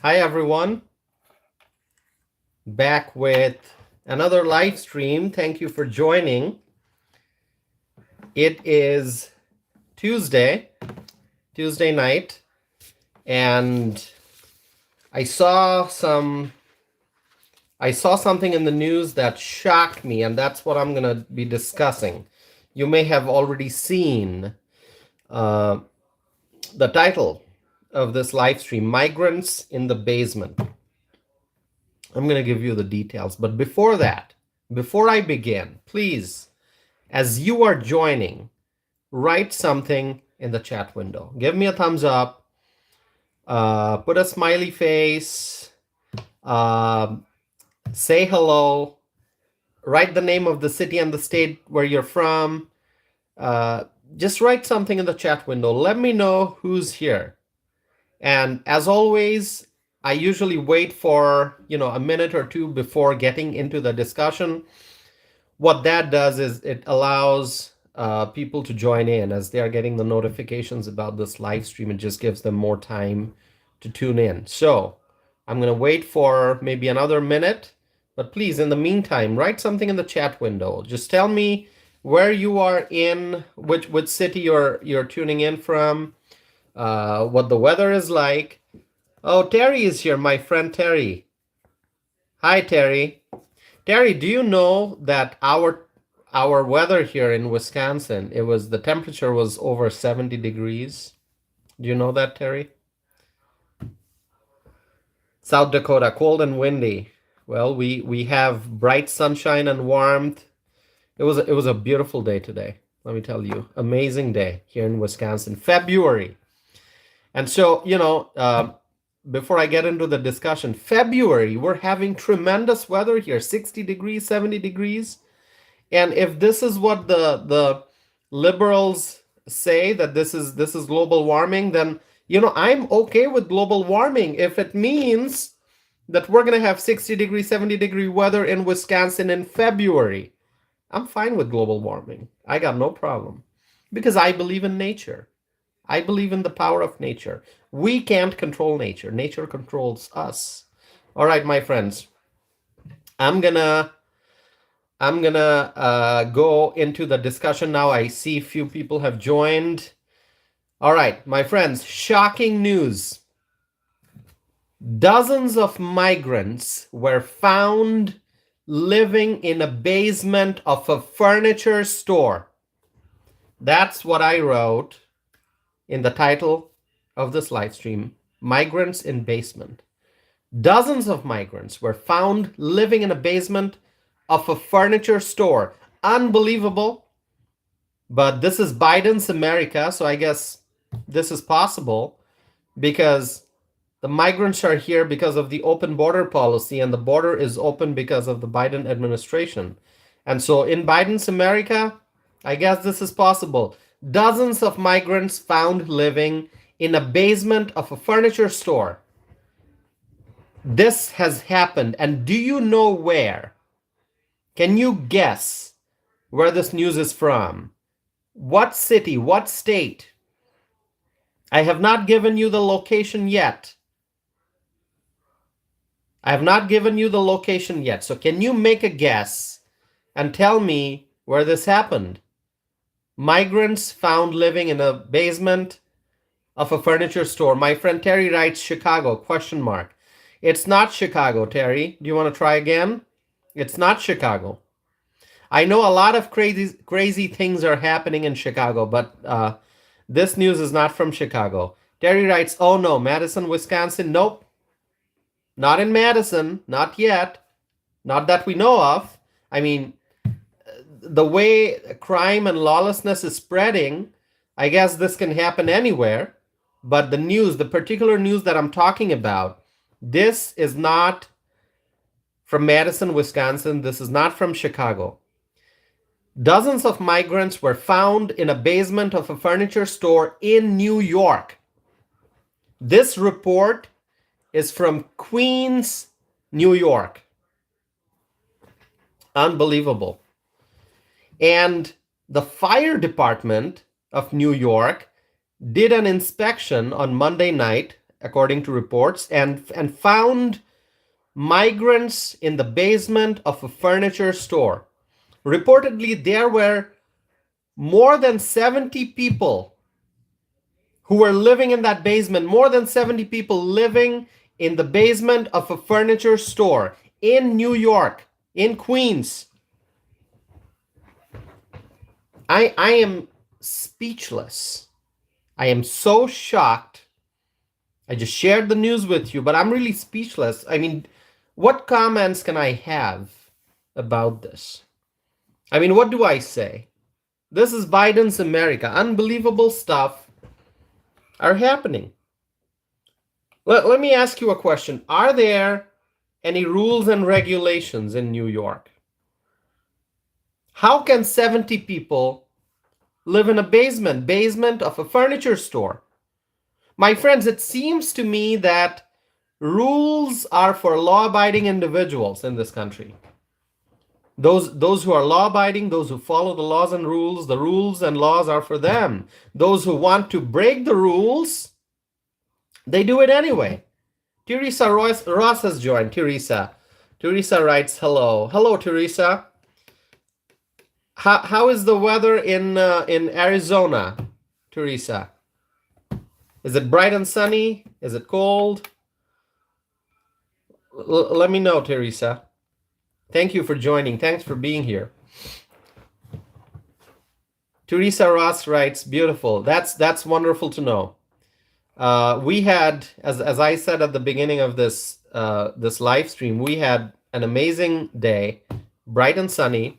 Hi, everyone. Back with another live stream. Thank you for joining. It is Tuesday night, and I saw something in the news that shocked me, and that's what I'm going to be discussing. You may have already seen the title of this live stream, Migrants in the Basement. I'm going to give you the details. But before that, before I begin, please, as you are joining, write something in the chat window. Give me a thumbs up, put a smiley face, say hello, write the name of the city and the state where you're from. Just write something in the chat window. Let me know who's here. And as always, I usually wait for a minute or two before getting into the discussion. What that does is it allows people to join in as they are getting the notifications about this live stream. It just gives them more time to tune in. So I'm going to wait for maybe another minute, but please, in the meantime, write something in the chat window. Just tell me where you are in, which city you're tuning in from, what the weather is like. Oh, Terry is here, my friend Terry. Hi, Terry. Terry, do you know that our weather here in Wisconsin, the temperature was over 70 degrees? Do you know that, Terry? South Dakota, cold and windy. Well, we have bright sunshine and warmth. It was a beautiful day today. Let me tell you, amazing day here in Wisconsin, February. And so, before I get into the discussion, February, we're having tremendous weather here, 60 degrees, 70 degrees. And if this is what the liberals say, that this is global warming, then I'm okay with global warming if it means that we're going to have 60 degree, 70 degree weather in Wisconsin in February. I'm fine with global warming. I got no problem because I believe in nature. I believe in the power of nature. We can't control nature. Nature controls us. All right, my friends. I'm gonna go into the discussion now. I see a few people have joined. All right, my friends, shocking news. Dozens of migrants were found living in a basement of a furniture store. That's what I wrote in the title of this live stream, Migrants in Basement. Dozens of migrants were found living in a basement of a furniture store. Unbelievable. But this is Biden's America, so I guess this is possible because the migrants are here because of the open border policy, and the border is open because of the Biden administration. And so in Biden's America, I guess this is possible. Dozens of migrants found living in a basement of a furniture store. This has happened. And do you know where? Can you guess where this news is from? What city? What state? I have not given you the location yet. I have not given you the location yet. So can you make a guess and tell me where this happened? Migrants found living in a basement of a furniture store. My friend Terry writes Chicago, question mark. It's not Chicago, Terry. Do you want to try again? It's not Chicago. I know a lot of crazy things are happening in Chicago, but this news is not from Chicago. Terry writes, oh no, Madison, Wisconsin. Nope. Not in Madison. Not yet. Not that we know of. I mean, the way crime and lawlessness is spreading, I guess this can happen anywhere. But the particular news that I'm talking about, this is not from Madison, Wisconsin. This is not from Chicago. Dozens of migrants were found in a basement of a furniture store in New York. This report is from Queens, New York. Unbelievable. And the fire department of New York did an inspection on Monday night according to reports, and found migrants in the basement of a furniture store. Reportedly, there were more than 70 people who were living in that basement, more than 70 people living in the basement of a furniture store in New York, in Queens. I am speechless. I am so shocked. I just shared the news with you, but I'm really speechless. I mean, what comments can I have about this? I mean, what do I say? This is Biden's America. Unbelievable stuff are happening. Let me ask you a question. Are there any rules and regulations in New York? How can 70 people live in a basement of a furniture store? My friends, it seems to me that rules are for law-abiding individuals in this country. Those who are law-abiding, those who follow the laws and laws are for them. Those who want to break the rules, they do it anyway. Teresa Ross has joined. Teresa writes, hello. Hello, Teresa. How is the weather in Arizona, Teresa? Is it bright and sunny? Is it cold? Let me know, Teresa. Thank you for joining. Thanks for being here. Teresa Ross writes, beautiful. That's wonderful to know. We had, as I said at the beginning of this live stream, we had an amazing day, bright and sunny,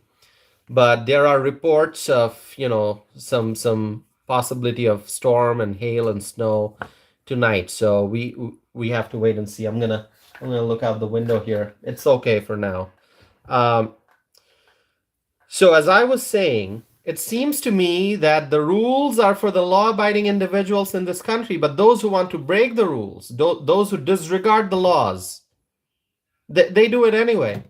but there are reports of some possibility of storm and hail and snow tonight. So we have to wait and see. I'm gonna look out the window here. It's okay for now. So as I was saying, it seems to me that the rules are for the law-abiding individuals in this country, but those who want to break the rules, those who disregard the laws, they do it anyway.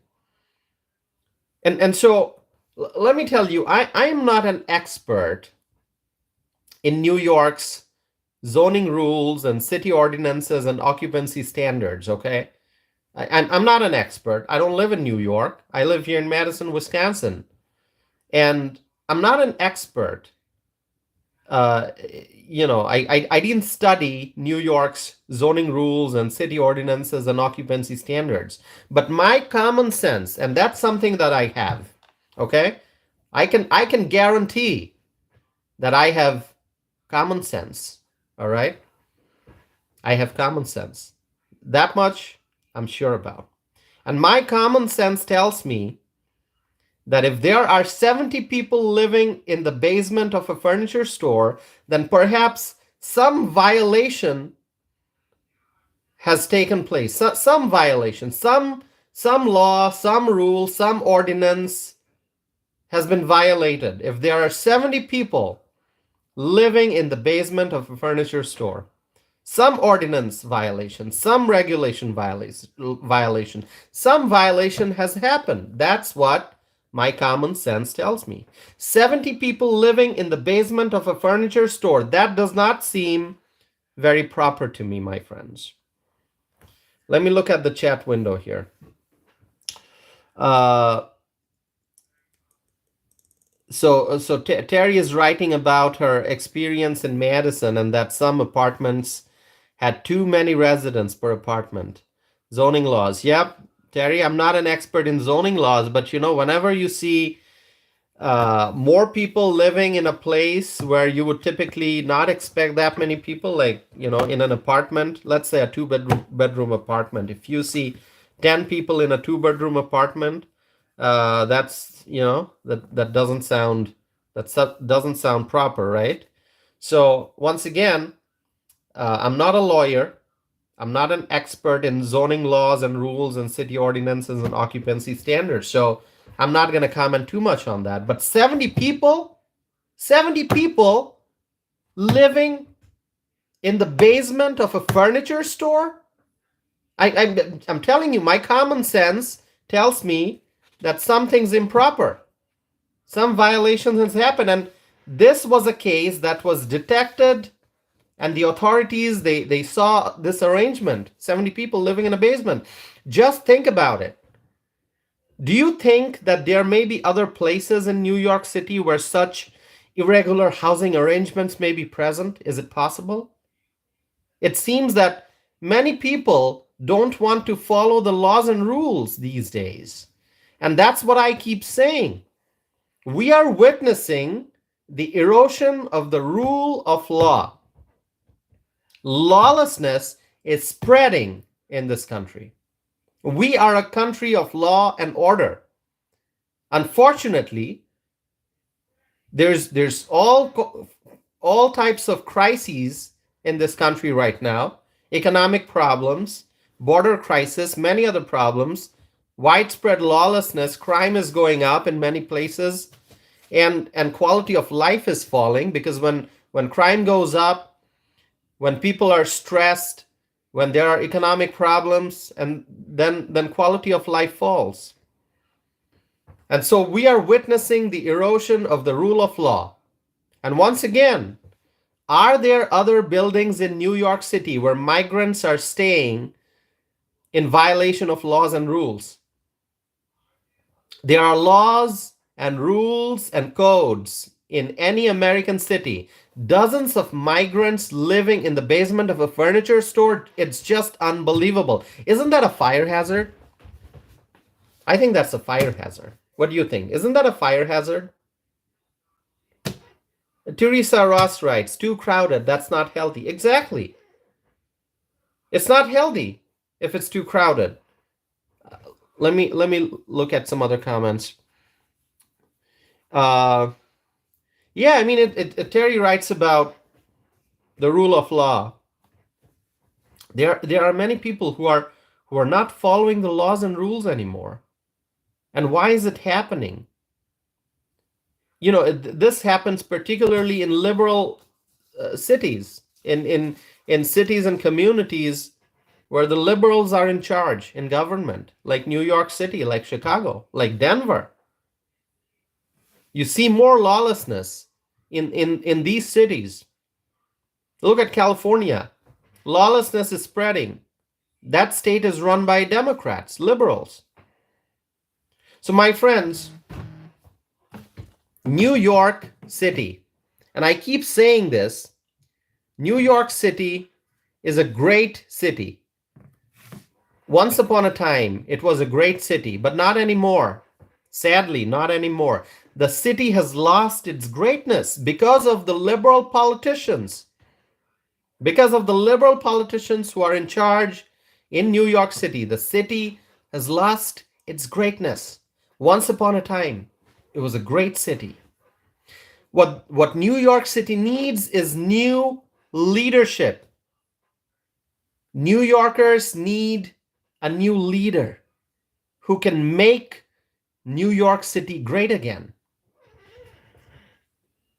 And so let me tell you, I am not an expert in New York's zoning rules and city ordinances and occupancy standards, okay? I'm not an expert. I don't live in New York. I live here in Madison, Wisconsin. And I'm not an expert. I didn't study New York's zoning rules and city ordinances and occupancy standards. But my common sense, and that's something that I have, okay? I can guarantee that I have common sense, all right? I have common sense. That much I'm sure about. And my common sense tells me that if there are 70 people living in the basement of a furniture store, then perhaps some violation has taken place. Some violation, some law, some rule, some ordinance has been violated. If there are 70 people living in the basement of a furniture store, some ordinance violation, some regulation violation, some violation has happened. That's what my common sense tells me. 70 people living in the basement of a furniture store, that does not seem very proper to me, my friends. Let me look at the chat window here. So Terry is writing about her experience in Madison and that some apartments had too many residents per apartment. Zoning laws. Yep, Terry, I'm not an expert in zoning laws, but whenever you see more people living in a place where you would typically not expect that many people, like, in an apartment, let's say a two-bedroom apartment, if you see 10 people in a two-bedroom apartment, that's, that doesn't sound proper, right? So once again, I'm not a lawyer. I'm not an expert in zoning laws and rules and city ordinances and occupancy standards. So I'm not going to comment too much on that. But 70 people living in the basement of a furniture store? I'm telling you, my common sense tells me that something's improper. Some violations has happened. And this was a case that was detected And the authorities, they saw this arrangement, 70 people living in a basement. Just think about it. Do you think that there may be other places in New York City where such irregular housing arrangements may be present? Is it possible? It seems that many people don't want to follow the laws and rules these days. And that's what I keep saying. We are witnessing the erosion of the rule of law. Lawlessness is spreading in this country. We are a country of law and order. Unfortunately, there's all types of crises in this country right now. Economic problems, border crisis, many other problems, widespread lawlessness, crime is going up in many places, and quality of life is falling, because when crime goes up, when people are stressed, when there are economic problems, and then quality of life falls. And so we are witnessing the erosion of the rule of law. And once again, are there other buildings in New York City where migrants are staying in violation of laws and rules? There are laws and rules and codes in any American city. Dozens of migrants living in the basement of a furniture store. It's just unbelievable. Isn't that a fire hazard? I think that's a fire hazard. What do you think? Isn't that a fire hazard? Teresa Ross writes, too crowded. That's not healthy. Exactly. It's not healthy if it's too crowded. Let me look at some other comments. Yeah, I mean, Terry writes about the rule of law. There are many people who are not following the laws and rules anymore. And why is it happening? You know, this happens particularly in liberal cities, in cities and communities where the liberals are in charge in government, like New York City, like Chicago, like Denver. You see more lawlessness in these cities. Look at California. Lawlessness is spreading. That state is run by Democrats, liberals. So my friends, New York City, and I keep saying this, New York City is a great city. Once upon a time, it was a great city, but not anymore. Sadly, not anymore. The city has lost its greatness because of the liberal politicians. Because of the liberal politicians who are in charge in New York City, the city has lost its greatness. Once upon a time, it was a great city. What New York City needs is new leadership. New Yorkers need a new leader who can make New York City great again.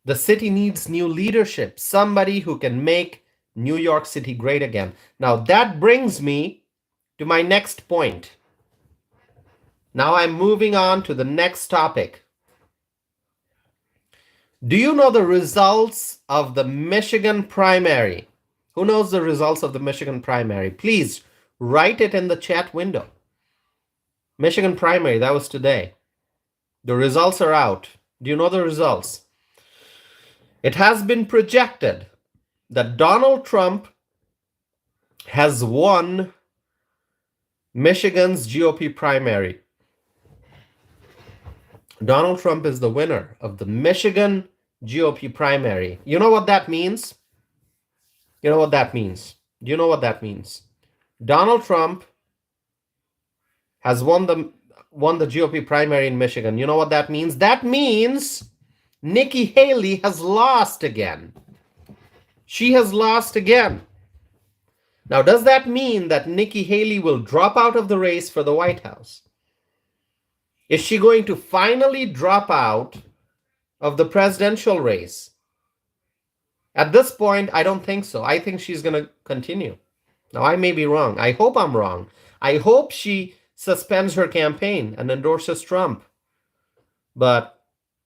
The city needs new leadership, somebody who can make New York City great again. Now that brings me to my next point. Now I'm moving on to the next topic. Do you know the results of the Michigan primary? Who knows the results of the Michigan primary? Please write it in the chat window. Michigan primary, that was today. The results are out. Do you know the results? It has been projected that Donald Trump has won Michigan's GOP primary. Donald Trump is the winner of the Michigan GOP primary. You know what that means? You know what that means? Do you know what that means? Donald Trump has won the GOP primary in Michigan. You know what that means? That means Nikki Haley has lost again. She has lost again. Now, does that mean that Nikki Haley will drop out of the race for the White House? Is she going to finally drop out of the presidential race? At this point, I don't think so. I think she's going to continue. Now, I may be wrong. I hope I'm wrong. I hope she suspends her campaign and endorses Trump. But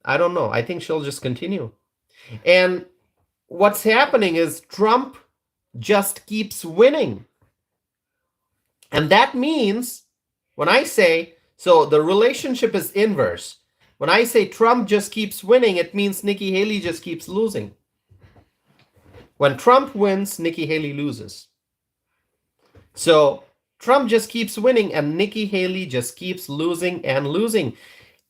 I don't know. I think she'll just continue. And what's happening is Trump just keeps winning. And that means when I say, so the relationship is inverse. When I say Trump just keeps winning, it means Nikki Haley just keeps losing. When Trump wins, Nikki Haley loses. So Trump just keeps winning and Nikki Haley just keeps losing and losing.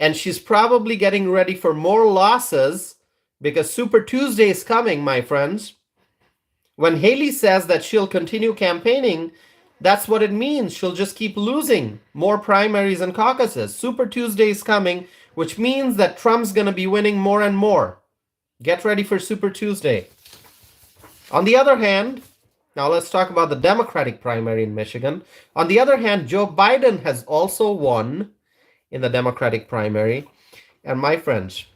And she's probably getting ready for more losses because Super Tuesday is coming, my friends. When Haley says that she'll continue campaigning, that's what it means. She'll just keep losing more primaries and caucuses. Super Tuesday is coming, which means that Trump's going to be winning more and more. Get ready for Super Tuesday. On the other hand, now let's talk about the Democratic primary in Michigan. On the other hand, Joe Biden has also won in the Democratic primary. And my friends,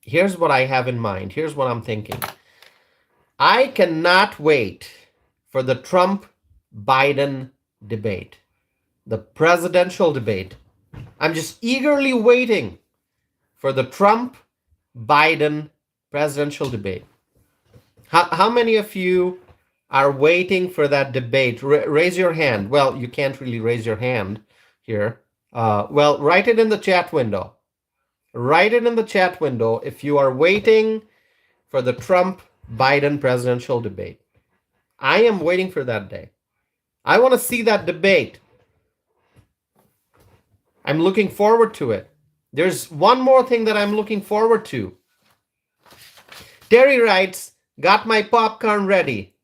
here's what I have in mind. Here's what I'm thinking. I cannot wait for the Trump-Biden debate, the presidential debate. I'm just eagerly waiting for the Trump-Biden presidential debate. How many of you are waiting for that debate? Raise your hand. Well, you can't really raise your hand here. Well, write it in the chat window. Write it in the chat window if you are waiting for the Trump-Biden presidential debate. I am waiting for that day. I want to see that debate. I'm looking forward to it. There's one more thing that I'm looking forward to. Terry writes, got my popcorn ready.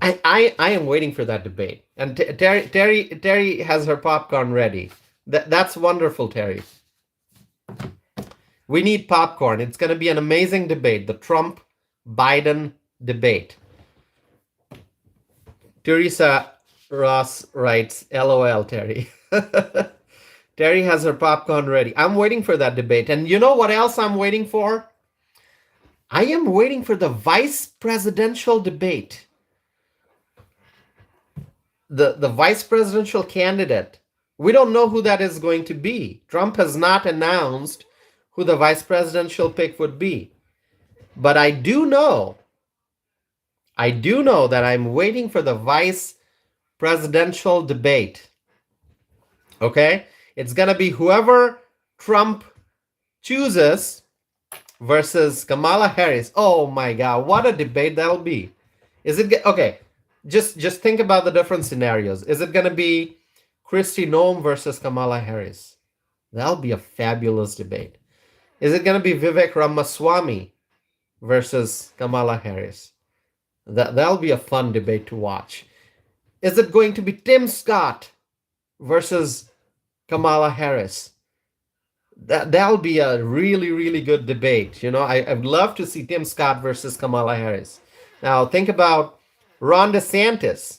I am waiting for that debate. And Terry has her popcorn ready. That's wonderful, Terry. We need popcorn. It's going to be an amazing debate, the Trump-Biden debate. Teresa Ross writes, LOL, Terry. Terry has her popcorn ready. I'm waiting for that debate. And you know what else I'm waiting for? I am waiting for the vice presidential debate. The vice presidential candidate. We don't know who that is going to be. Trump has not announced who the vice presidential pick would be. But I do know that I'm waiting for the vice presidential debate. Okay? It's going to be whoever Trump chooses versus Kamala Harris. Oh my God, what a debate that'll be. Is it okay? Just think about the different scenarios. Is it going to be Kristi Noem versus Kamala Harris? That'll be a fabulous debate. Is it going to be Vivek Ramaswamy versus Kamala Harris? That'll be a fun debate to watch. Is it going to be Tim Scott versus Kamala Harris? That'll be a really, really good debate. You know, I'd love to see Tim Scott versus Kamala Harris. Now think about Ron DeSantis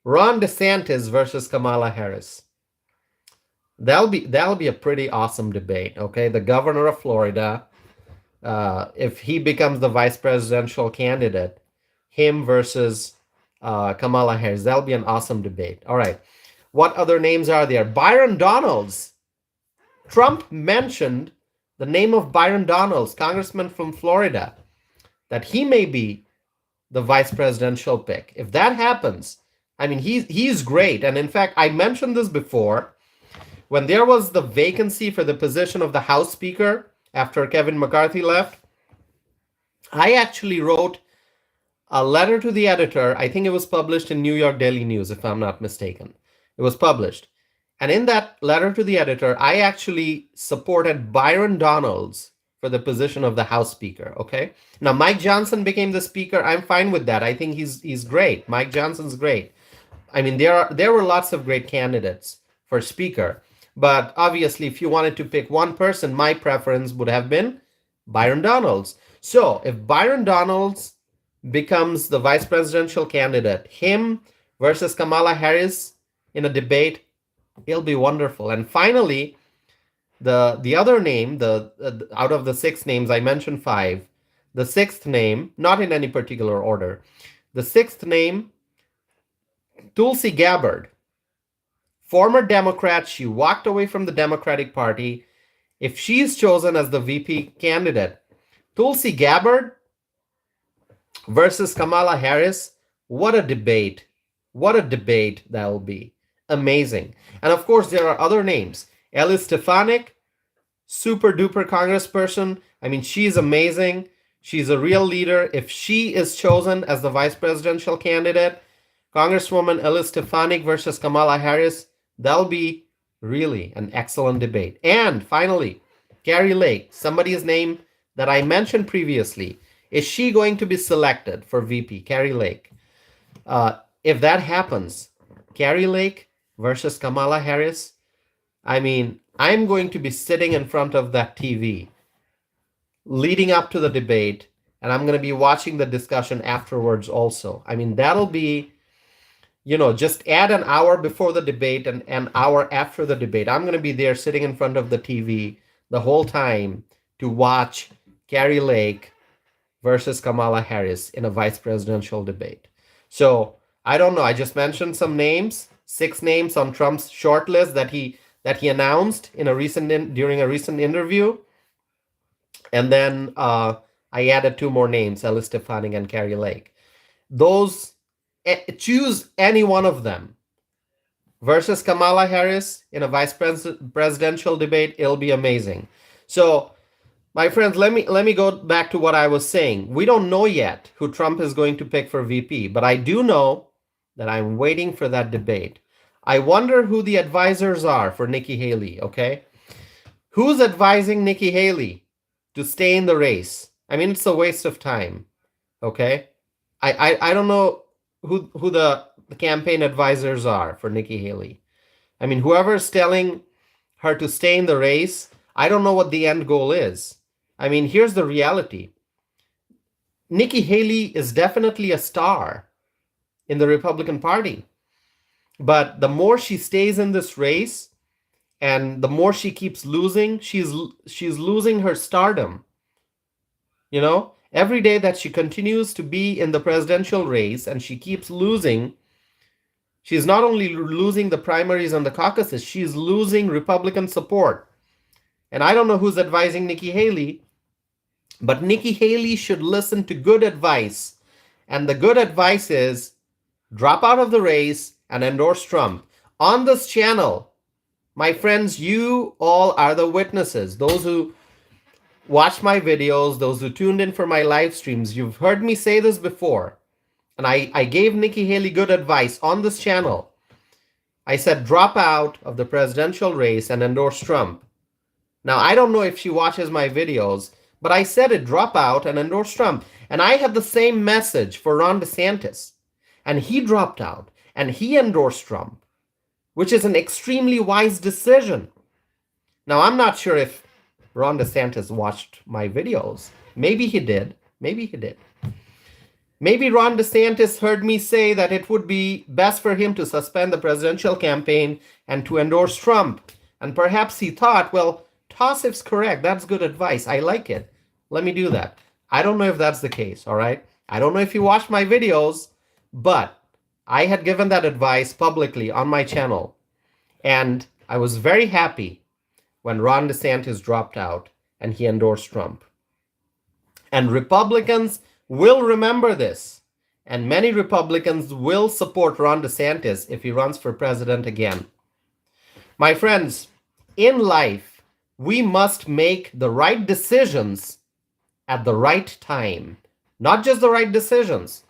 versus Kamala Harris. That'll be a pretty awesome debate. Okay, the governor of Florida, if he becomes the vice presidential candidate, him versus Kamala Harris. That'll be an awesome debate. All right, what other names are there? Byron Donalds. Trump mentioned the name of Byron Donalds, congressman from Florida, that he may be the vice presidential pick. If that happens, I mean, he's great. And in fact, I mentioned this before. When there was the vacancy for the position of the House Speaker after Kevin McCarthy left, I actually wrote a letter to the editor. I think it was published in New York Daily News, if I'm not mistaken. It was published. And in that letter to the editor, I actually supported Byron Donalds for the position of the House Speaker. Okay. Now, Mike Johnson became the Speaker. I'm fine with that. I think he's great. Mike Johnson's great. I mean, there were lots of great candidates for Speaker. But obviously, if you wanted to pick one person, my preference would have been Byron Donalds. So if Byron Donalds becomes the vice presidential candidate, him versus Kamala Harris in a debate, it'll be wonderful. And finally, the other name, out of the 6 names, I mentioned 5. The 6th name, not in any particular order, the 6th name, Tulsi Gabbard. Former Democrat, she walked away from the Democratic Party if she's chosen as the VP candidate, Tulsi Gabbard versus Kamala Harris, what a debate. What a debate that will be. Amazing. And of course, there are other names. Ellie Stefanik, super duper congressperson. I mean, she's amazing. She's a real leader. If she is chosen as the vice presidential candidate, Congresswoman Ellie Stefanik versus Kamala Harris, that'll be really an excellent debate. And finally, Carrie Lake, somebody's name that I mentioned previously. Is she going to be selected for VP? Carrie Lake. If that happens, Carrie Lake versus Kamala Harris, I mean, I'm going to be sitting in front of that TV leading up to the debate, and I'm going to be watching the discussion afterwards also. I mean, that'll be, just add an hour before the debate and an hour after the debate. I'm going to be there sitting in front of the TV the whole time to watch Carrie Lake versus Kamala Harris in a vice presidential debate. So I don't know. I just mentioned some names, 6 names on Trump's short list that he announced during a recent interview, and then I added 2 more names, Ellie Stefanik and Carrie Lake. Choose any one of them versus Kamala Harris in a vice presidential debate. It'll be amazing. So, my friends, let me go back to what I was saying. We don't know yet who Trump is going to pick for VP, but I do know that I'm waiting for that debate. I wonder who the advisors are for Nikki Haley, okay? Who's advising Nikki Haley to stay in the race? I mean, it's a waste of time, okay? I don't know who the campaign advisors are for Nikki Haley. I mean, whoever's telling her to stay in the race, I don't know what the end goal is. I mean, here's the reality. Nikki Haley is definitely a star in the Republican Party. But the more she stays in this race and the more she keeps losing, she's losing her stardom. Every day that she continues to be in the presidential race and she keeps losing, she's not only losing the primaries and the caucuses, she's losing Republican support. And I don't know who's advising Nikki Haley, but Nikki Haley should listen to good advice. And the good advice is drop out of the race and endorse Trump. On this channel, my friends, you all are the witnesses. Those who watch my videos, those who tuned in for my live streams, you've heard me say this before. And I gave Nikki Haley good advice on this channel. I said drop out of the presidential race and endorse Trump. Now, I don't know if she watches my videos, but I said it, drop out and endorse Trump. And I had the same message for Ron DeSantis. And he dropped out and he endorsed Trump, which is an extremely wise decision. Now, I'm not sure if Ron DeSantis watched my videos. Maybe he did. Maybe he did. Maybe Ron DeSantis heard me say that it would be best for him to suspend the presidential campaign and to endorse Trump. And perhaps he thought, well, Tassif's correct. That's good advice. I like it. Let me do that. I don't know if that's the case, all right? I don't know if you watched my videos, but I had given that advice publicly on my channel. And I was very happy when Ron DeSantis dropped out and he endorsed Trump. And Republicans will remember this. And many Republicans will support Ron DeSantis if he runs for president again. My friends, in life, we must make the right decisions at the right time. Not just the right decisions,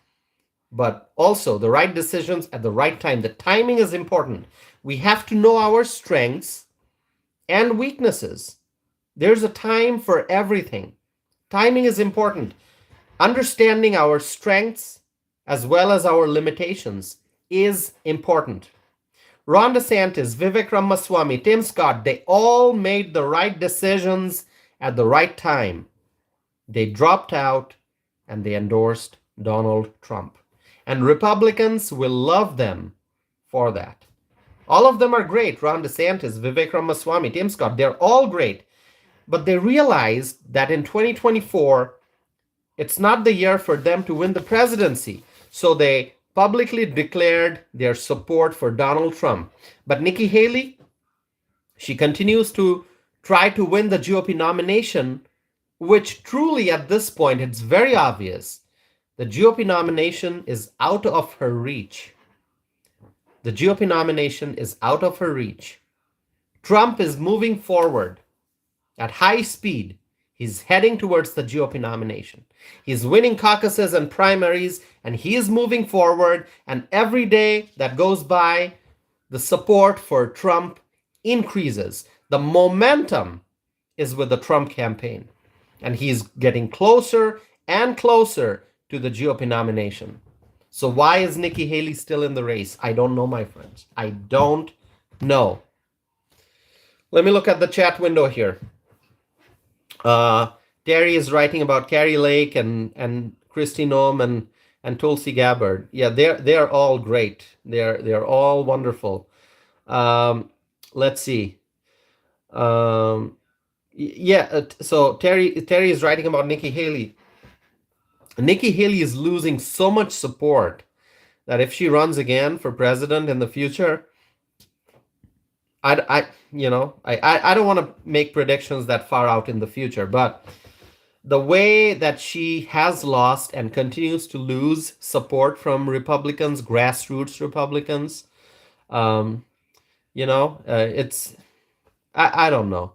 but also the right decisions at the right time. The timing is important. We have to know our strengths and weaknesses. There's a time for everything. Timing is important. Understanding our strengths as well as our limitations is important. Ron DeSantis, Vivek Ramaswamy, Tim Scott, they all made the right decisions at the right time. They dropped out and they endorsed Donald Trump. And Republicans will love them for that. All of them are great. Ron DeSantis, Vivek Ramaswamy, Tim Scott, they're all great. But they realized that in 2024, it's not the year for them to win the presidency. So they publicly declared their support for Donald Trump. But Nikki Haley, she continues to try to win the GOP nomination, which truly at this point, it's very obvious the GOP nomination is out of her reach. The GOP nomination is out of her reach. Trump is moving forward at high speed. He's heading towards the GOP nomination. He's winning caucuses and primaries, and he is moving forward. And every day that goes by, the support for Trump increases. The momentum is with the Trump campaign, and he's getting closer and closer to the GOP nomination. So why is Nikki Haley still in the race? I don't know, my friends. I don't know. Let me look at the chat window here. Terry is writing about Carrie Lake and Christy Nome and Tulsi Gabbard. Yeah, they're all great. They're all wonderful. Let's see. So Terry is writing about Nikki Haley. Nikki Haley is losing so much support that if she runs again for president in the future, I don't want to make predictions that far out in the future, but the way that she has lost and continues to lose support from Republicans, grassroots Republicans, it's I don't know.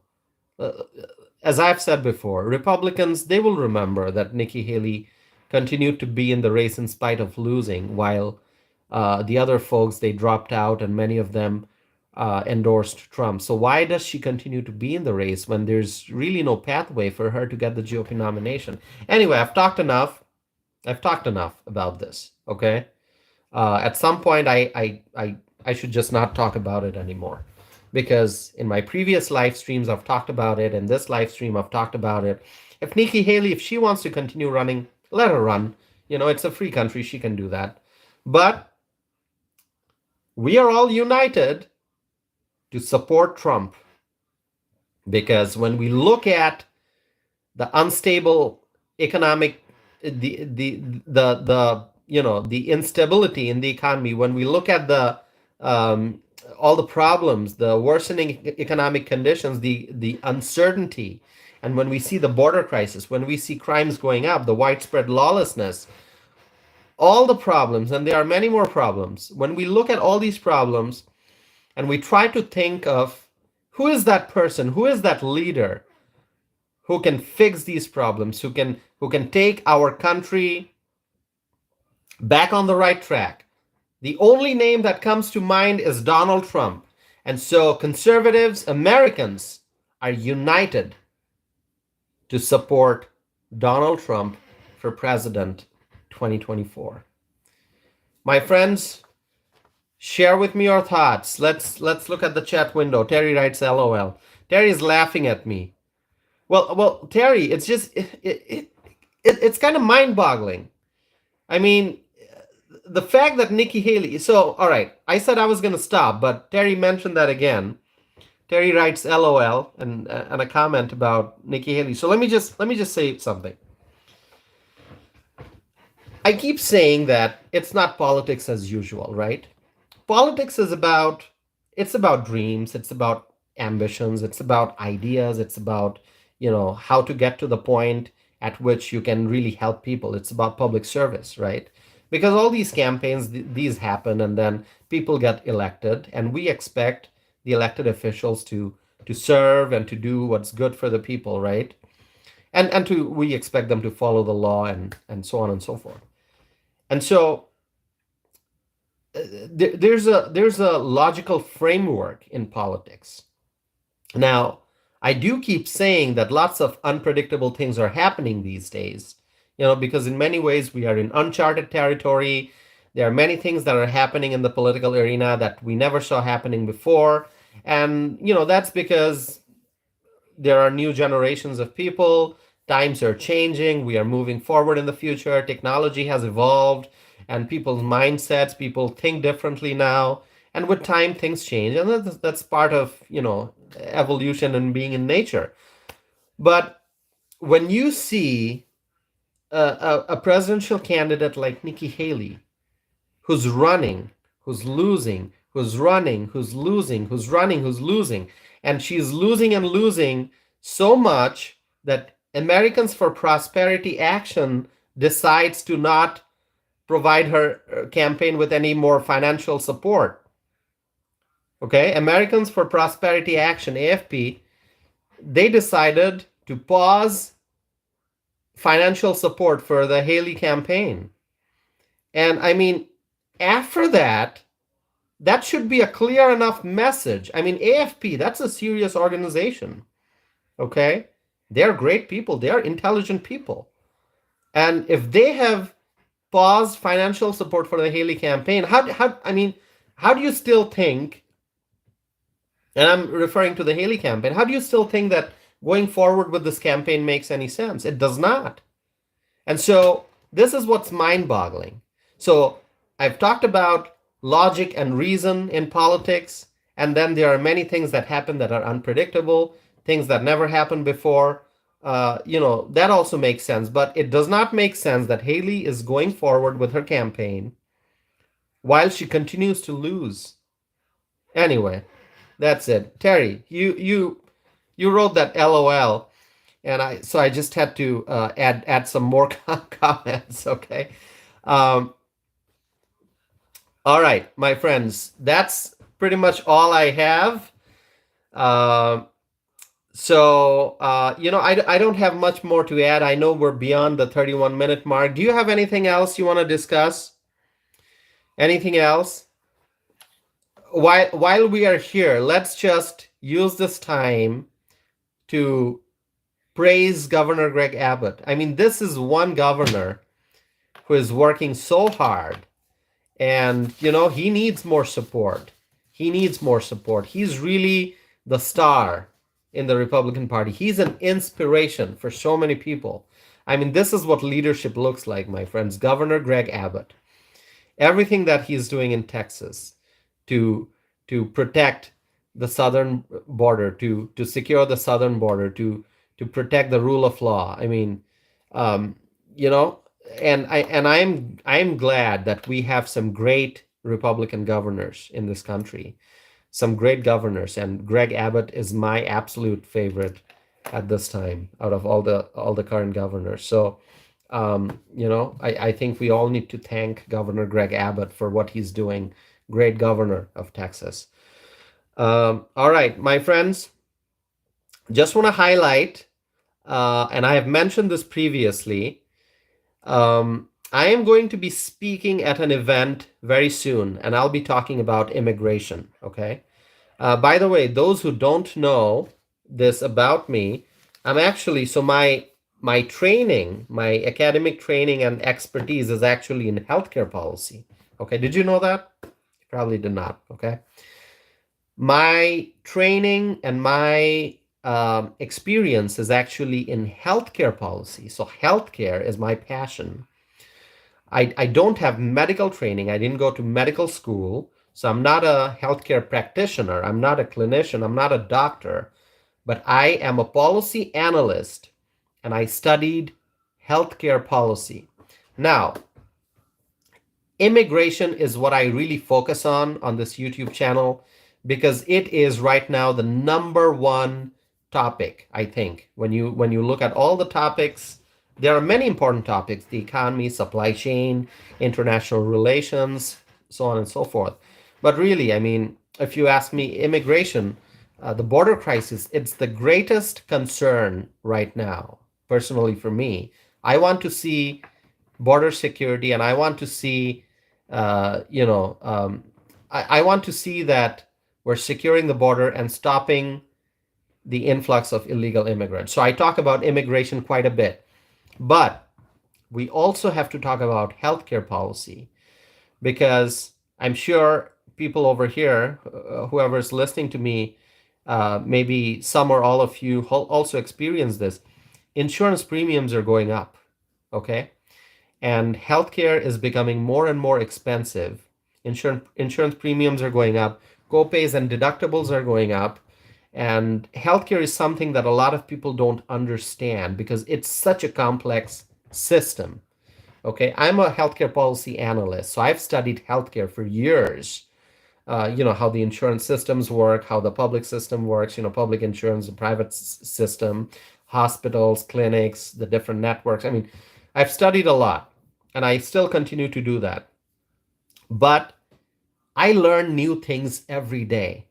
As I've said before, Republicans, they will remember that Nikki Haley continued to be in the race in spite of losing, while the other folks, they dropped out, and many of them endorsed Trump. So why does she continue to be in the race when there's really no pathway for her to get the GOP nomination? Anyway, I've talked enough. I've talked enough about this. Okay. At some point, I should just not talk about it anymore, because in my previous live streams I've talked about it. In this live stream I've talked about it. If Nikki Haley, if she wants to continue running, let her run. It's a free country. She can do that. But we are all united to support Trump, because when we look at the unstable economic, the instability in the economy, when we look at the all the problems, the worsening economic conditions, the uncertainty, and when we see the border crisis, when we see crimes going up, the widespread lawlessness, all the problems, and there are many more problems. When we look at all these problems and we try to think of who is that person, who is that leader who can fix these problems, who can take our country back on the right track, the only name that comes to mind is Donald Trump. And so conservatives, Americans, are united to support Donald Trump for president 2024. My friends, share with me your thoughts. Let's look at the chat window. Terry writes LOL. Terry is laughing at me. Well, Terry, it's just it's kind of mind-boggling. I mean, the fact that Nikki Haley. So, all right, I said I was going to stop, but Terry mentioned that again. Terry writes LOL and a comment about Nikki Haley. So let me just say something. I keep saying that it's not politics as usual, right? Politics is about dreams, it's about ambitions, it's about ideas, it's about how to get to the point at which you can really help people. It's about public service, right? Because all these campaigns, these happen, and then people get elected, and we expect the elected officials to serve and to do what's good for the people, right? And we expect them to follow the law and so on and so forth. And so there's a logical framework in politics. Now, I do keep saying that lots of unpredictable things are happening these days, because in many ways we are in uncharted territory. There are many things that are happening in the political arena that we never saw happening before. And, that's because there are new generations of people. Times are changing. We are moving forward in the future. Technology has evolved, and people's mindsets, people think differently now. And with time, things change. And that's part of, evolution and being in nature. But when you see a presidential candidate like Nikki Haley, who's running, who's losing, who's running, who's losing, who's running, who's losing. And she's losing and losing so much that Americans for Prosperity Action decides to not provide her campaign with any more financial support. Okay, Americans for Prosperity Action, AFP, they decided to pause financial support for the Haley campaign. And I mean, after that, that should be a clear enough message. I mean, AFP, that's a serious organization. Okay? They're great people, they're intelligent people. And if they have paused financial support for the Haley campaign, how do you still think, and I'm referring to the Haley campaign, how do you still think that going forward with this campaign makes any sense? It does not. And so this is what's mind-boggling. So I've talked about logic and reason in politics, and then there are many things that happen that are unpredictable, things that never happened before. That also makes sense, but it does not make sense that Haley is going forward with her campaign while she continues to lose. Anyway, that's it. Terry, you wrote that LOL, and I just had to add some more comments. Okay. All right, my friends, that's pretty much all I have. I don't have much more to add. I know we're beyond the 31-minute mark. Do you have anything else you want to discuss? Anything else? While we are here, let's just use this time to praise Governor Greg Abbott. I mean, this is one governor who is working so hard, and he needs more support. He needs more support. He's really the star in the Republican Party. He's an inspiration for so many people. I mean, this is what leadership looks like, my friends. Governor Greg Abbott. Everything that he's doing in Texas to protect the southern border, to secure the southern border, to protect the rule of law. I mean, I'm glad that we have some great Republican governors in this country, some great governors, and Greg Abbott is my absolute favorite at this time out of all the current governors. So, I think we all need to thank Governor Greg Abbott for what he's doing. Great governor of Texas. All right, my friends, just want to highlight, and I have mentioned this previously, I am going to be speaking at an event very soon, and I'll be talking about immigration, okay? By the way, those who don't know this about me, I'm actually, so my training, my academic training and expertise is actually in healthcare policy. Okay, did you know that? You probably did not, okay? My training and my experience is actually in healthcare policy. So healthcare is my passion. I don't have medical training. I didn't go to medical school. So I'm not a healthcare practitioner. I'm not a clinician. I'm not a doctor. But I am a policy analyst, and I studied healthcare policy. Now, immigration is what I really focus on this YouTube channel, because it is right now the number one topic, I think. When you look at all the topics, there are many important topics: the economy, supply chain, international relations, so on and so forth. But really, I mean, if you ask me, immigration, the border crisis, it's the greatest concern right now, personally for me. I want to see border security, and I want to see, I want to see that we're securing the border and stopping the influx of illegal immigrants. So I talk about immigration quite a bit. But we also have to talk about healthcare policy, because I'm sure people over here, whoever's listening to me, maybe some or all of you also experience this. Insurance premiums are going up, okay? And healthcare is becoming more and more expensive. Insurance premiums are going up. Copays and deductibles are going up. And healthcare is something that a lot of people don't understand because it's such a complex system. Okay, I'm a healthcare policy analyst, so I've studied healthcare for years. how the insurance systems work, how the public system works, public insurance, the private system, hospitals, clinics, the different networks. I mean, I've studied a lot and I still continue to do that. But I learn new things every day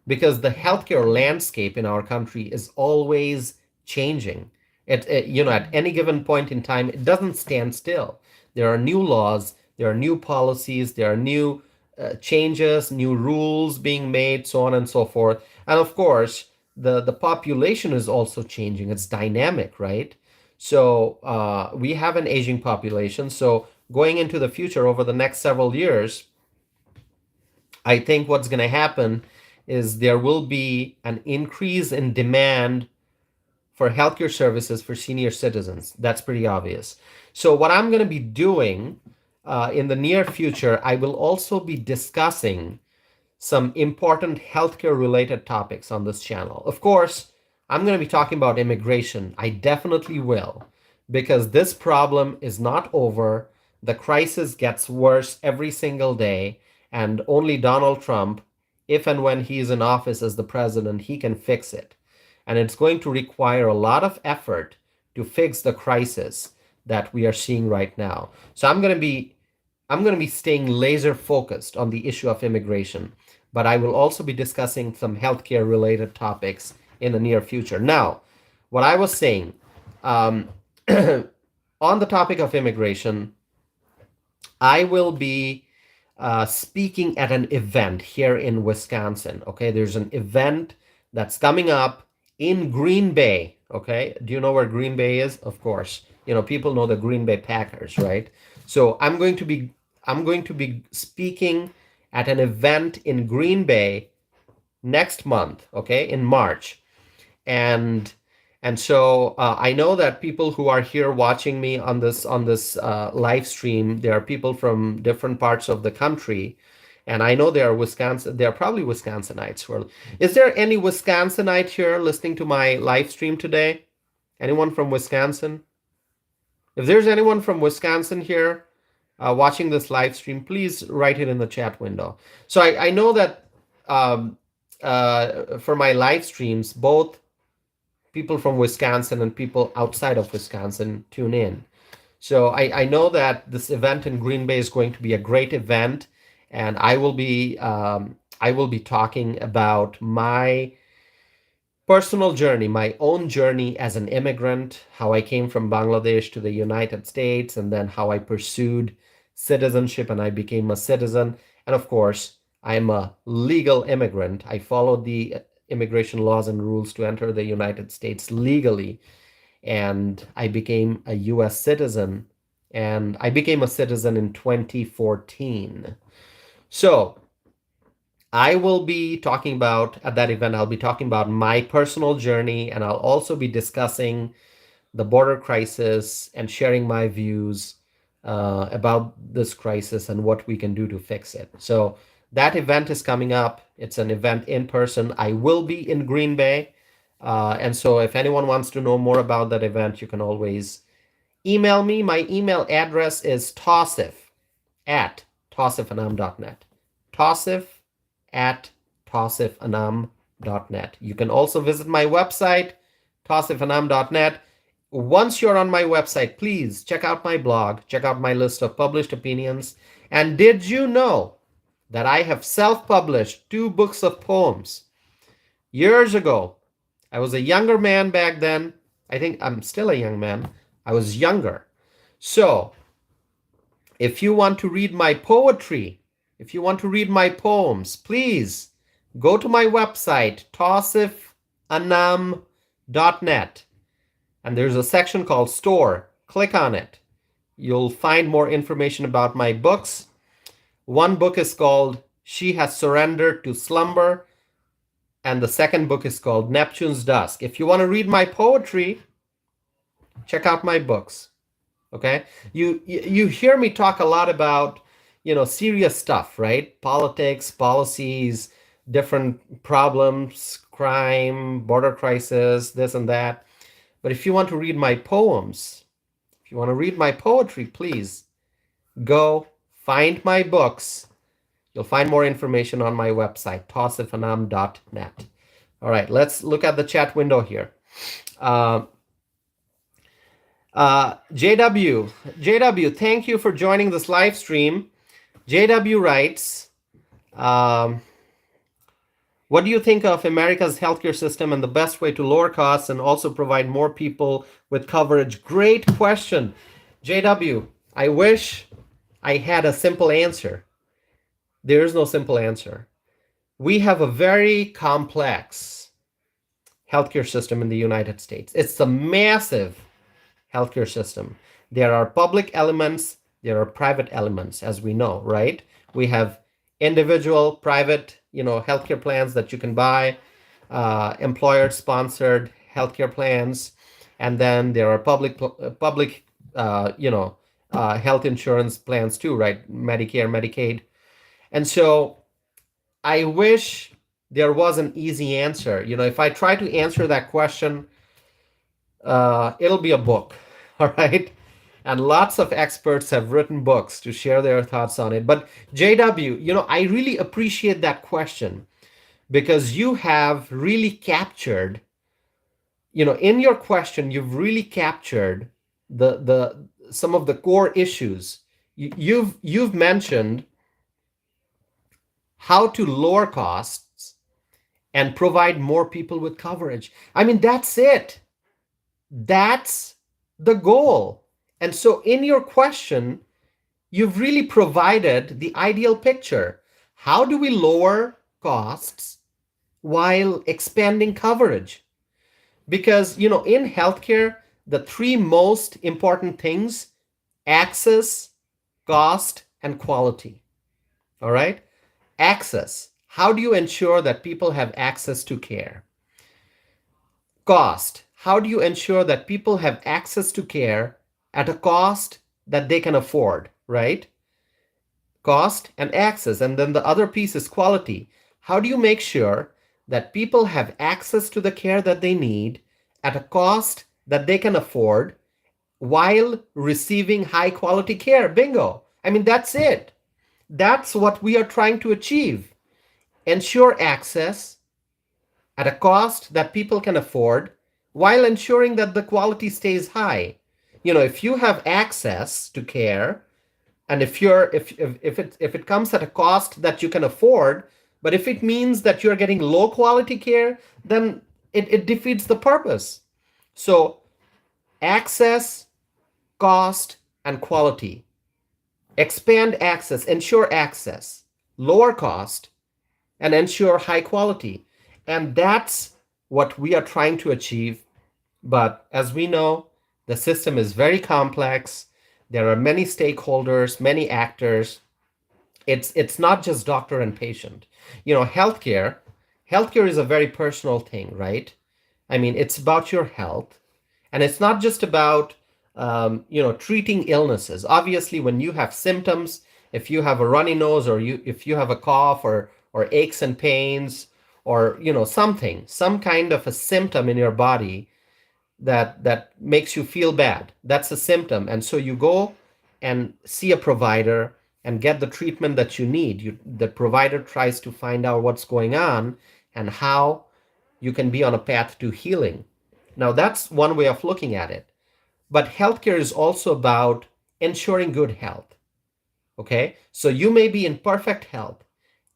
because the healthcare landscape in our country is always changing. At any given point in time, it doesn't stand still. There are new laws, there are new policies, there are new changes, new rules being made, so on and so forth. And of course, the population is also changing. It's dynamic, right? So we have an aging population. So going into the future over the next several years, I think what's going to happen is there will be an increase in demand for healthcare services for senior citizens. That's pretty obvious. So, what I'm going to be doing in the near future, I will also be discussing some important healthcare related topics on this channel. Of course, I'm going to be talking about immigration. I definitely will, because this problem is not over. The crisis gets worse every single day, and only Donald Trump, if and when he's in office as the president, he can fix it. And it's going to require a lot of effort to fix the crisis that we are seeing right now. So I'm going to be staying laser focused on the issue of immigration, but I will also be discussing some healthcare related topics in the near future. Now, what I was saying, um, on the topic of immigration, I will be speaking at an event here in Wisconsin. Okay, there's an event that's coming up in Green Bay. Okay, do you know where Green Bay is? Of course, people know the Green Bay Packers, right? So I'm going to be speaking at an event in Green Bay next month. Okay, in March, and so I know that people who are here watching me on this live stream, there are people from different parts of the country, and I know there are Wisconsin. There are probably Wisconsinites who are. Is there any Wisconsinite here listening to my live stream today? Anyone from Wisconsin? If there's anyone from Wisconsin here watching this live stream, please write it in the chat window. So I know that um, for my live streams, both people from Wisconsin and people outside of Wisconsin tune in. So I know that this event in Green Bay is going to be a great event, and I will be talking about my personal journey, my own journey as an immigrant, how I came from Bangladesh to the United States, and then how I pursued citizenship and I became a citizen. And of course, I'm a legal immigrant. I followed the immigration laws and rules to enter the United States legally, and I became a US citizen. And I became a citizen in 2014. So, I will be talking about, at that event, I'll be talking about my personal journey, and I'll also be discussing the border crisis and sharing my views about this crisis and what we can do to fix it. So that event is coming up. It's an event in person. I will be in Green Bay. And so if anyone wants to know more about that event, you can always email me. My email address is tosif@tosifanam.net. Tosif at tosifanam.net. You can also visit my website, tosifanam.net. Once you're on my website, please check out my blog, check out my list of published opinions. And did you know that I have self-published 2 books of poems? Years ago, I was a younger man back then. I think I'm still a young man. I was younger. So, if you want to read my poetry, if you want to read my poems, please go to my website, tosifanam.net. And there's a section called Store. Click on it. You'll find more information about my books. One book is called She Has Surrendered to Slumber, and the second book is called Neptune's Dusk. If you want to read my poetry, check out my books. Okay? You hear me talk a lot about, serious stuff, right? Politics, policies, different problems, crime, border crisis, this and that. But if you want to read my poems, if you want to read my poetry, please go find my books. You'll find more information on my website, tausifanam.net. All right, let's look at the chat window here. Uh, JW, thank you for joining this live stream. JW writes, um, what do you think of America's healthcare system and the best way to lower costs and also provide more people with coverage? Great question. JW, I wish I had a simple answer. There is no simple answer. We have a very complex healthcare system in the United States. It's a massive healthcare system. There are public elements, there are private elements, as we know, right? We have individual private, healthcare plans that you can buy, employer-sponsored healthcare plans, and then there are public, health insurance plans too, right? Medicare, Medicaid, and so I wish there was an easy answer. If I try to answer that question, it'll be a book, all right? And lots of experts have written books to share their thoughts on it. But JW, I really appreciate that question because you have really captured, in your question, you've really captured the some of the core issues. You've mentioned how to lower costs and provide more people with coverage. I mean, that's it. That's the goal. And so in your question, you've really provided the ideal picture. How do we lower costs while expanding coverage? Because, in healthcare, the three most important things: access, cost, and quality. All right? Access. How do you ensure that people have access to care? Cost. How do you ensure that people have access to care at a cost that they can afford, right? Cost and access. And then the other piece is quality. How do you make sure that people have access to the care that they need at a cost that they can afford while receiving high quality care? Bingo. I mean, that's it. That's what we are trying to achieve. Ensure access at a cost that people can afford while ensuring that the quality stays high. If you have access to care, and if it comes at a cost that you can afford, but if it means that you're getting low quality care, then it defeats the purpose. So access, cost, and quality. Expand access, ensure access, lower cost, and ensure high quality. And that's what we are trying to achieve. But as we know, the system is very complex. There are many stakeholders, many actors. It's not just doctor and patient. Healthcare is a very personal thing, right? I mean, it's about your health, and it's not just about treating illnesses. Obviously, when you have symptoms, if you have a runny nose, or if you have a cough, or aches and pains, or some kind of a symptom in your body that makes you feel bad, that's a symptom. And so you go and see a provider and get the treatment that you need. The provider tries to find out what's going on and how you can be on a path to healing. Now, that's one way of looking at it. But healthcare is also about ensuring good health. Okay? So you may be in perfect health.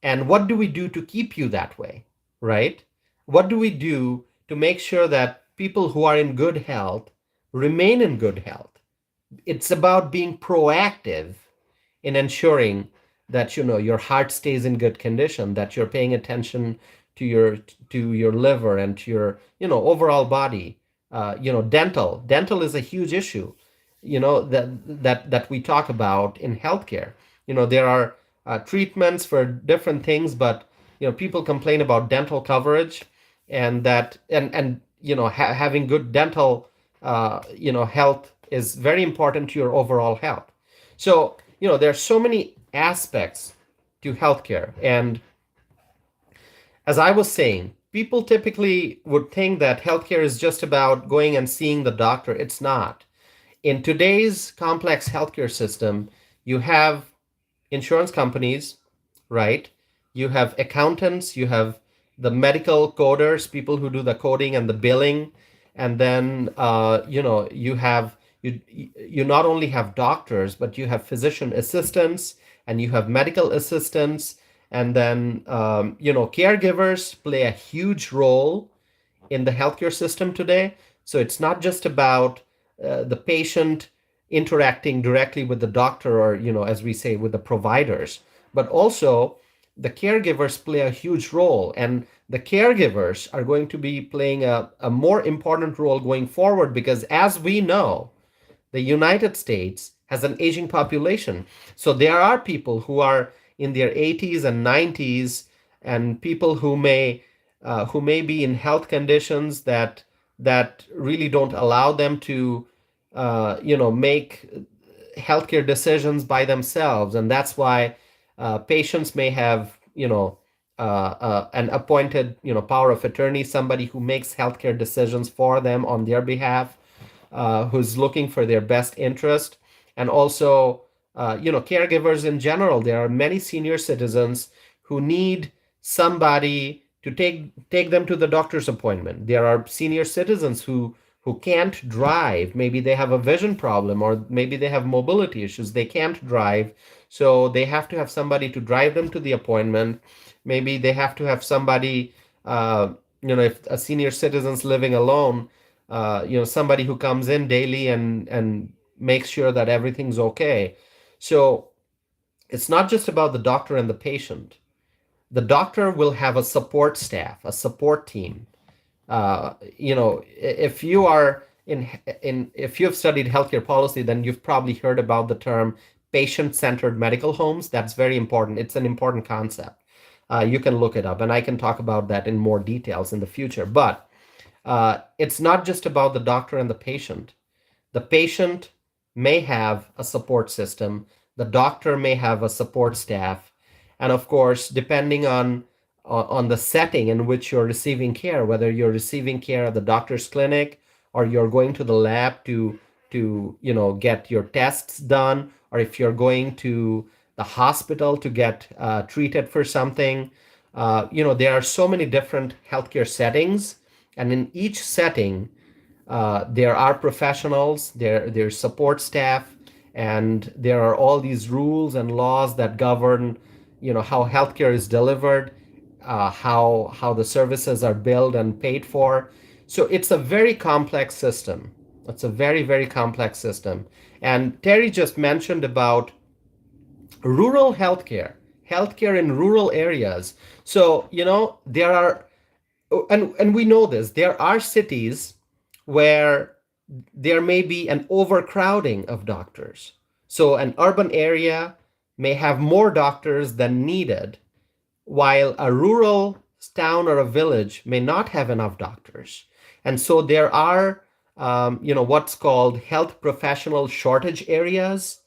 And what do we do to keep you that way? Right? What do we do to make sure that people who are in good health remain in good health? It's about being proactive in ensuring that your heart stays in good condition, that you're paying attention to your liver and to your overall body. Dental is a huge issue, that we talk about in healthcare. There are treatments for different things, but people complain about dental coverage, and having good dental health is very important to your overall health. So there are so many aspects to healthcare. And as I was saying, people typically would think that healthcare is just about going and seeing the doctor. It's not. In today's complex healthcare system, you have insurance companies, right? You have accountants, you have the medical coders, people who do the coding and the billing, and then you not only have doctors, but you have physician assistants and you have medical assistants, and then caregivers play a huge role in the healthcare system today. So it's not just about the patient interacting directly with the doctor or, as we say, with the providers, but also the caregivers play a huge role. And the caregivers are going to be playing a more important role going forward because, as we know, the United States has an aging population. So there are people who are in their 80s and 90s, and people who may be in health conditions that really don't allow them to make healthcare decisions by themselves, and that's why patients may have an appointed power of attorney, somebody who makes healthcare decisions for them on their behalf, who's looking for their best interest. And also caregivers in general. There are many senior citizens who need somebody to take them to the doctor's appointment. There are senior citizens who can't drive. Maybe they have a vision problem, or maybe they have mobility issues. They can't drive, so they have to have somebody to drive them to the appointment. Maybe they have to have somebody, if a senior citizen's living alone, somebody who comes in daily and makes sure that everything's okay. So it's not just about the doctor and the patient. The doctor will have a support staff, a support team. If you are if you've studied healthcare policy, then you've probably heard about the term patient-centered medical homes. That's very important. It's an important concept. You can look it up, and I can talk about that in more details in the future. But it's not just about the doctor and the patient. The patient may have a support system. The doctor may have a support staff. And of course, depending on the setting in which you're receiving care, whether you're receiving care at the doctor's clinic or you're going to the lab to get your tests done, or if you're going to the hospital to get treated for something, there are so many different healthcare settings, and in each setting, there are professionals, there's support staff, and there are all these rules and laws that govern, how healthcare is delivered, how the services are billed and paid for. So it's a very complex system. It's a very, very complex system. And Terry just mentioned about rural healthcare, healthcare in rural areas. So, there are, and we know this, there are cities where there may be an overcrowding of doctors. So an urban area may have more doctors than needed, while a rural town or a village may not have enough doctors. And so there are, what's called health professional shortage areas,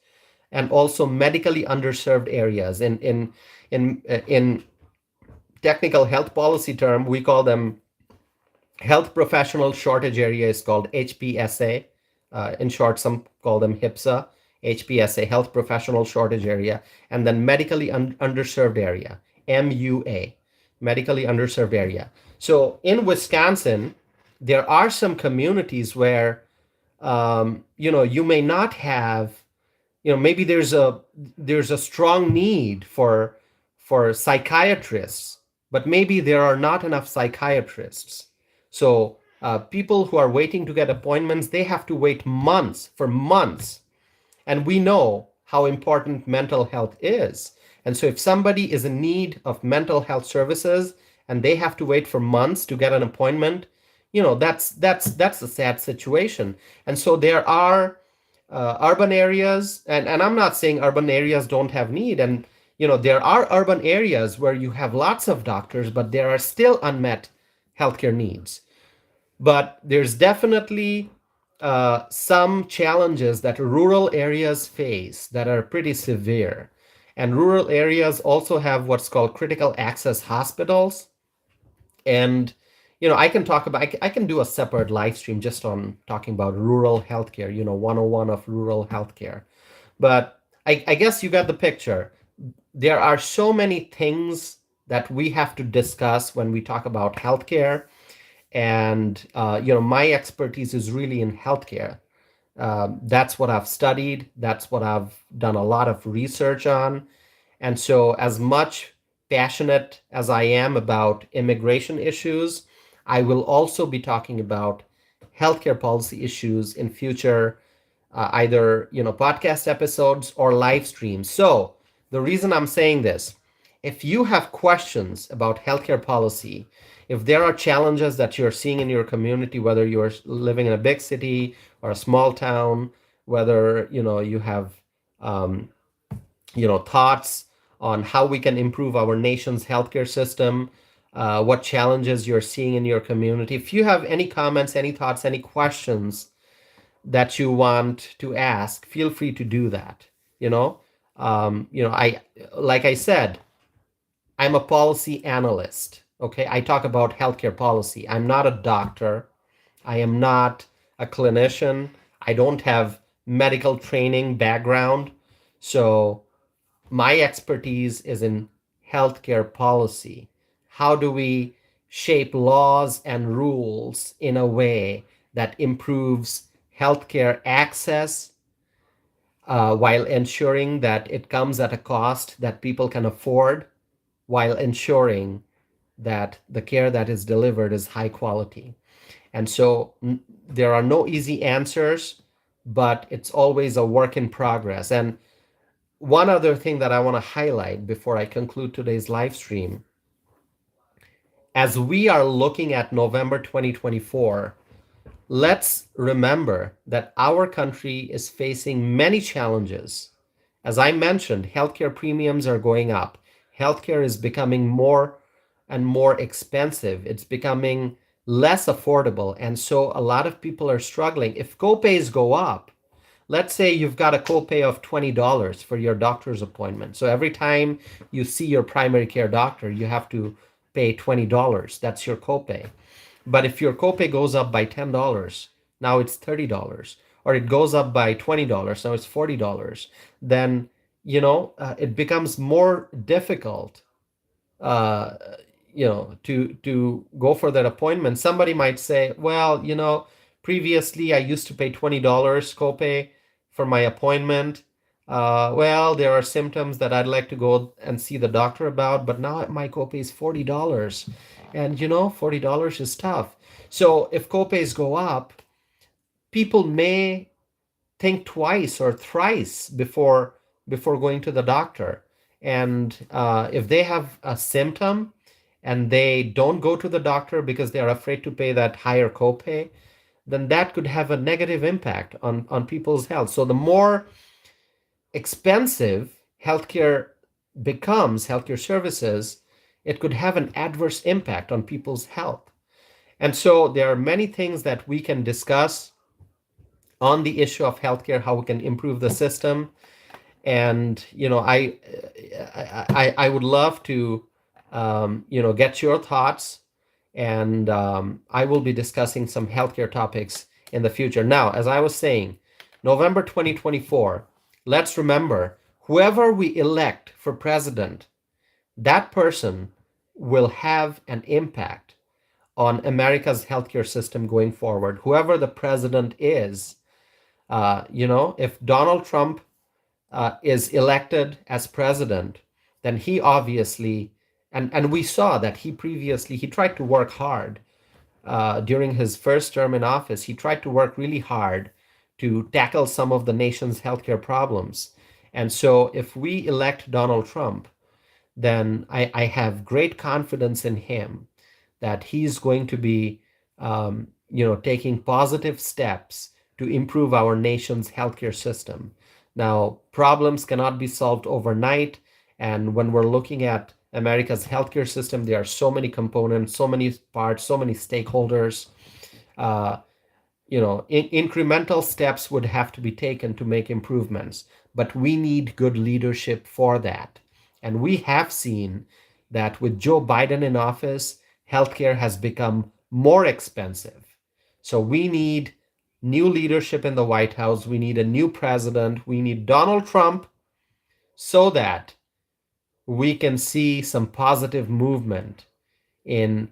and also medically underserved areas. In technical health policy term, we call them health professional shortage area, is called HPSA. In short, some call them HIPSA, HPSA, health professional shortage area, and then medically underserved area, MUA, medically underserved area. So in Wisconsin, there are some communities where, you may not have, maybe there's a strong need for psychiatrists, but maybe there are not enough psychiatrists. So people who are waiting to get appointments, they have to wait for months. And we know how important mental health is. And so if somebody is in need of mental health services and they have to wait for months to get an appointment, that's a sad situation. And so there are urban areas, and I'm not saying urban areas don't have need. And, there are urban areas where you have lots of doctors, but there are still unmet healthcare needs. But there's definitely some challenges that rural areas face that are pretty severe. And rural areas also have what's called critical access hospitals. And, I can do a separate live stream just on talking about rural healthcare, 101 of rural healthcare. But I guess you got the picture. there are so many things that we have to discuss when we talk about healthcare. And my expertise is really in healthcare. That's what I've studied. That's what I've done a lot of research on. And so, as much passionate as I am about immigration issues, I will also be talking about healthcare policy issues in future, either podcast episodes or live streams. So, the reason I'm saying this, if you have questions about healthcare policy, if there are challenges that you're seeing in your community, whether you're living in a big city or a small town, whether you have um, thoughts on how we can improve our nation's healthcare system, what challenges you're seeing in your community. If you have any comments, any thoughts, any questions that you want to ask, feel free to do that. I like I said, I'm a policy analyst. Okay, I talk about healthcare policy. I'm not a doctor. I am not a clinician. I don't have medical training background. So my expertise is in healthcare policy. How do we shape laws and rules in a way that improves healthcare access, while ensuring that it comes at a cost that people can afford, while ensuring that the care that is delivered is high quality? And so there are no easy answers, but it's always a work in progress. And one other thing that I want to highlight before I conclude today's live stream, as we are looking at November 2024, let's remember that our country is facing many challenges. As I mentioned, healthcare premiums are going up. Healthcare is becoming more and more expensive. It's becoming less affordable. And so a lot of people are struggling. If copays go up, let's say you've got a copay of $20 for your doctor's appointment. So every time you see your primary care doctor, you have to pay $20. That's your copay. But if your copay goes up by $10, now it's $30, or it goes up by $20, now it's $40, then it becomes more difficult, uh, to go for that appointment. Somebody might say, well, previously I used to pay $20 copay for my appointment. Well, there are symptoms that I'd like to go and see the doctor about, but now my copay is $40. And $40 is tough. So if copays go up, people may think twice or thrice before going to the doctor. And if they have a symptom and they don't go to the doctor because they are afraid to pay that higher copay, then that could have a negative impact on people's health. So the more expensive healthcare services, it could have an adverse impact on people's health. And so there are many things that we can discuss on the issue of healthcare, how we can improve the system. And I would love to get your thoughts, and I will be discussing some healthcare topics in the future. Now, as I was saying, November 2024, let's remember, whoever we elect for president, that person will have an impact on America's healthcare system going forward. Whoever the president is, if Donald Trump is elected as president, then he obviously, and we saw that he tried to work hard during his first term in office. He tried to work really hard to tackle some of the nation's healthcare problems. And so if we elect Donald Trump, then I have great confidence in him that he's going to be, taking positive steps to improve our nation's healthcare system. Now, problems cannot be solved overnight. And when we're looking at America's healthcare system, there are so many components, so many parts, so many stakeholders. Uh, incremental steps would have to be taken to make improvements, but we need good leadership for that. And we have seen that with Joe Biden in office, healthcare has become more expensive. So we need new leadership in the White House. We need a new president. We need Donald Trump, so that we can see some positive movement in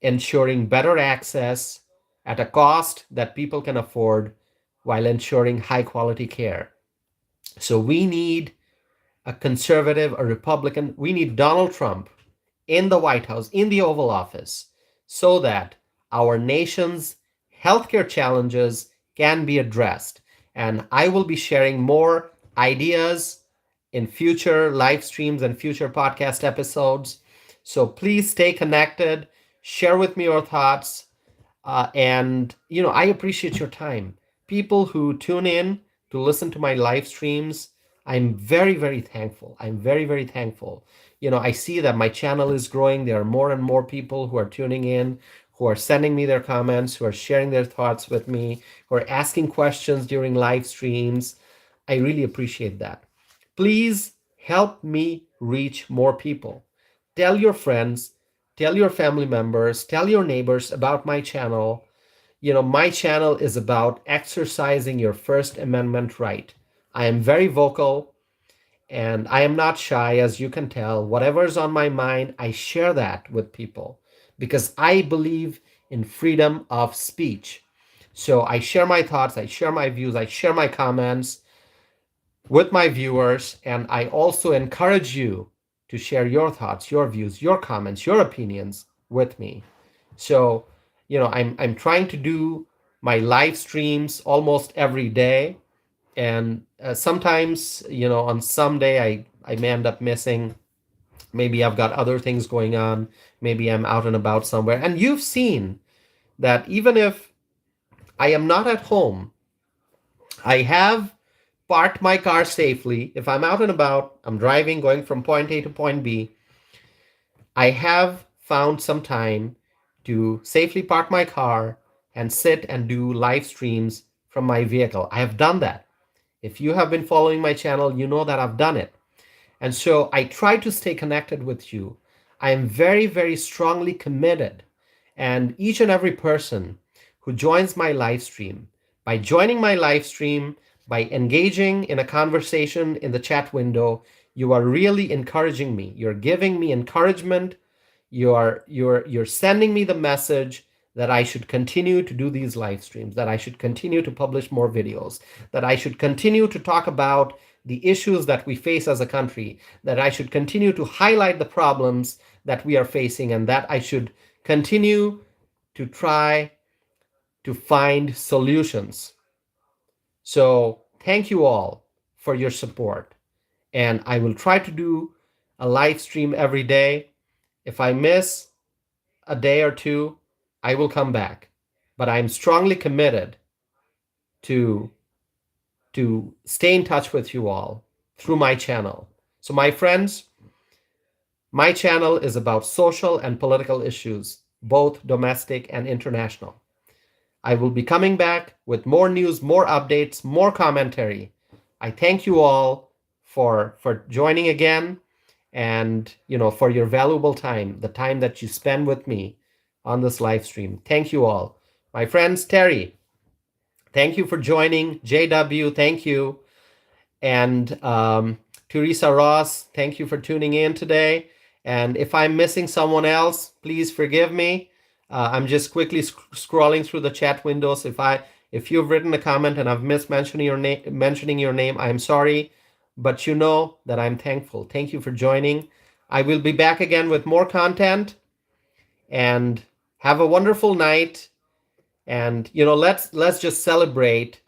ensuring better access at a cost that people can afford while ensuring high quality care. So we need a conservative, a Republican, we need Donald Trump in the White House, in the Oval Office, so that our nation's healthcare challenges can be addressed. And I will be sharing more ideas in future live streams and future podcast episodes. So please stay connected, share with me your thoughts, and I appreciate your time. People who tune in to listen to my live streams, I'm very, very thankful. I'm very, very thankful. I see that my channel is growing. There are more and more people who are tuning in, who are sending me their comments, who are sharing their thoughts with me, who are asking questions during live streams. I really appreciate that. Please help me reach more people. Tell your friends, tell your family members, tell your neighbors about my channel. My channel is about exercising your First Amendment right. I am very vocal and I am not shy, as you can tell. Whatever's on my mind, I share that with people because I believe in freedom of speech. So I share my thoughts, I share my views, I share my comments with my viewers, and I also encourage you to share your thoughts, your views, your comments, your opinions with me. So, I'm trying to do my live streams almost every day, and sometimes, on some day I may end up missing. Maybe I've got other things going on. Maybe I'm out and about somewhere. And you've seen that even if I am not at home, I have parked my car safely. If I'm out and about, I'm driving, going from point A to point B, I have found some time to safely park my car and sit and do live streams from my vehicle. I have done that. If you have been following my channel, you know that I've done it. And so I try to stay connected with you. I am very, very strongly committed. And each and every person who joins my live stream, by joining my live stream, by engaging in a conversation in the chat window, you are really encouraging me. You're giving me encouragement. You're sending me the message that I should continue to do these live streams, that I should continue to publish more videos, that I should continue to talk about the issues that we face as a country, that I should continue to highlight the problems that we are facing, and that I should continue to try to find solutions. So thank you all for your support. And I will try to do a live stream every day. If I miss a day or two, I will come back. But I'm strongly committed to stay in touch with you all through my channel. So my friends, my channel is about social and political issues, both domestic and international. I will be coming back with more news, more updates, more commentary. I thank you all for joining again and for your valuable time, the time that you spend with me on this live stream. Thank you all. My friends, Terry, thank you for joining. JW, thank you. And Teresa Ross, thank you for tuning in today. And if I'm missing someone else, please forgive me. I'm just quickly scrolling through the chat windows. If you've written a comment and I've missed mentioning your name, I'm sorry, but you know that I'm thankful. Thank you for joining. I will be back again with more content, and have a wonderful night. And let's just celebrate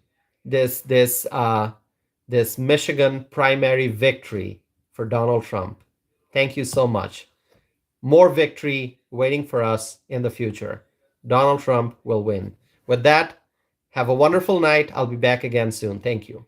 this Michigan primary victory for Donald Trump. Thank you so much. More victory waiting for us in the future. Donald Trump will win. With that, have a wonderful night. I'll be back again soon. Thank you.